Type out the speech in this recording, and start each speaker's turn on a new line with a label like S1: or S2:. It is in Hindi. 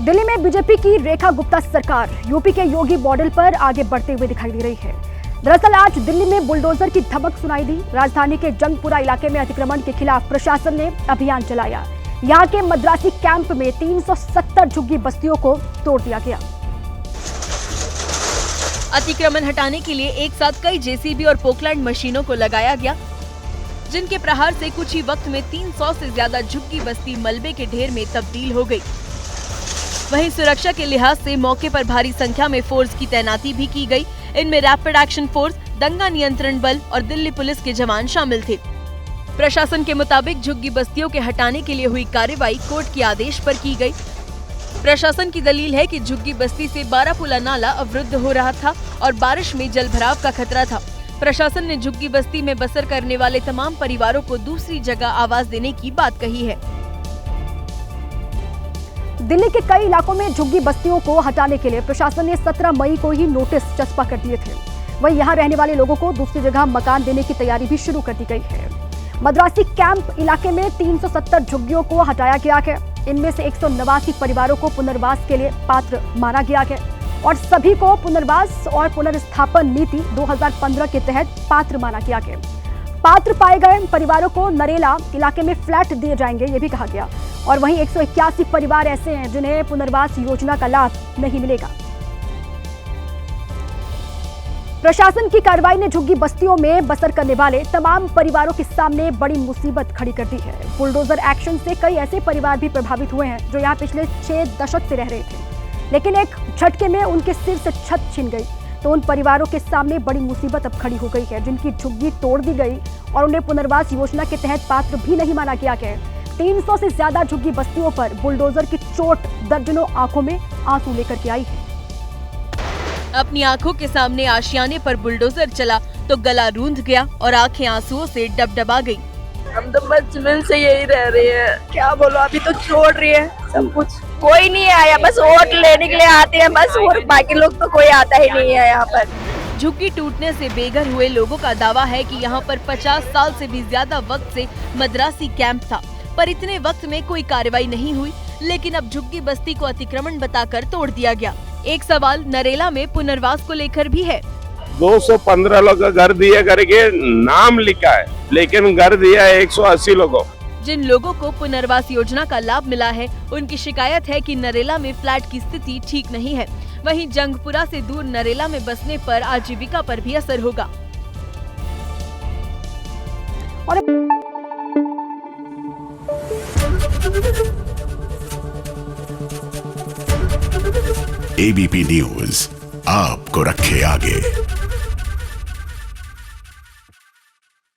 S1: दिल्ली में बीजेपी की रेखा गुप्ता सरकार यूपी के योगी मॉडल पर आगे बढ़ते हुए दिखाई दे रही है। दरअसल आज दिल्ली में बुलडोजर की धमक सुनाई दी। राजधानी के जंगपुरा इलाके में अतिक्रमण के खिलाफ प्रशासन ने अभियान चलाया। यहां के मद्रासी कैंप में 370 झुग्गी बस्तियों को तोड़ दिया गया।
S2: अतिक्रमण हटाने के लिए एक साथ कई जेसीबी और पोकलैंड मशीनों को लगाया गया, जिनके प्रहार से कुछ ही वक्त में 300 से ज्यादा झुग्गी बस्ती मलबे के ढेर में तब्दील हो गई। वहीं सुरक्षा के लिहाज से मौके पर भारी संख्या में फोर्स की तैनाती भी की गई। इनमें रैपिड एक्शन फोर्स, दंगा नियंत्रण बल और दिल्ली पुलिस के जवान शामिल थे। प्रशासन के मुताबिक झुग्गी बस्तियों के हटाने के लिए हुई कार्रवाई कोर्ट के आदेश पर की गई। प्रशासन की दलील है कि झुग्गी बस्ती से बारापुला नाला अवरुद्ध हो रहा था और बारिश में जल भराव का खतरा था। प्रशासन ने झुग्गी बस्ती में बसर करने वाले तमाम परिवारों को दूसरी जगह आवास देने की बात कही है।
S1: दिल्ली के कई इलाकों में झुग्गी बस्तियों को हटाने के लिए प्रशासन ने 17 मई को ही नोटिस चस्पा कर दिए थे। वहीं यहां रहने वाले लोगों को दूसरी जगह मकान देने की तैयारी भी शुरू कर दी गई है। मद्रासी कैंप इलाके में 370 झुग्गियों को हटाया गया है। इनमें से 189 परिवारों को पुनर्वास के लिए पात्र माना गया है और सभी को पुनर्वास और पुनर्स्थापन नीति 2015 के तहत पात्र माना गया है। पात्र पाए गए परिवारों को नरेला इलाके में फ्लैट दिए जाएंगे, ये भी कहा गया। और वहीं 181 परिवार ऐसे हैं जिन्हें पुनर्वास योजना का लाभ नहीं मिलेगा। प्रशासन की कार्रवाई ने झुग्गी बस्तियों में बसर करने वाले तमाम परिवारों के सामने बड़ी मुसीबत खड़ी कर दी है। बुलडोजर एक्शन से कई ऐसे परिवार भी प्रभावित हुए हैं जो यहाँ पिछले 6 दशक से रह रहे थे, लेकिन एक झटके में उनके सिर से छत छिन गई। तो उन परिवारों के सामने बड़ी मुसीबत अब खड़ी हो गई है जिनकी झुग्गी तोड़ दी गई और उन्हें पुनर्वास योजना के तहत पात्र भी नहीं माना गया है। 300 से ज्यादा झुग्गी बस्तियों पर बुलडोजर की चोट दर्जनों आंखों में आंसू लेकर के आई है।
S2: अपनी आंखों के सामने आशियाने पर बुलडोजर चला तो गला रूंध गया और आंखें आंसुओं से डबडबा गई।
S3: हम तो बचपन से यही रह रहे हैं, क्या बोलो, अभी तो छोड़ रही है सब कुछ। कोई नहीं आया, बस वोट लेने के लिए आते हैं बस, और बाकी लोग तो कोई आता ही नहीं है यहाँ पर।
S2: झुग्गी टूटने से बेघर हुए लोगों का दावा है कि यहाँ पर 50 साल से भी ज्यादा वक्त से मद्रासी कैंप था, पर इतने वक्त में कोई कार्रवाई नहीं हुई। लेकिन अब झुग्गी बस्ती को अतिक्रमण बताकर तोड़ दिया गया। एक सवाल नरेला में पुनर्वास को लेकर भी है।
S4: 215 लोग का घर दिया करके नाम लिखा है, लेकिन घर दिया है 180 लोगों।
S2: जिन लोगों को पुनर्वास योजना का लाभ मिला है, उनकी शिकायत है कि नरेला में फ्लैट की स्थिति ठीक नहीं है। वहीं जंगपुरा से दूर नरेला में बसने पर आजीविका पर भी असर होगा।
S5: एबीपी न्यूज आपको रखे आगे।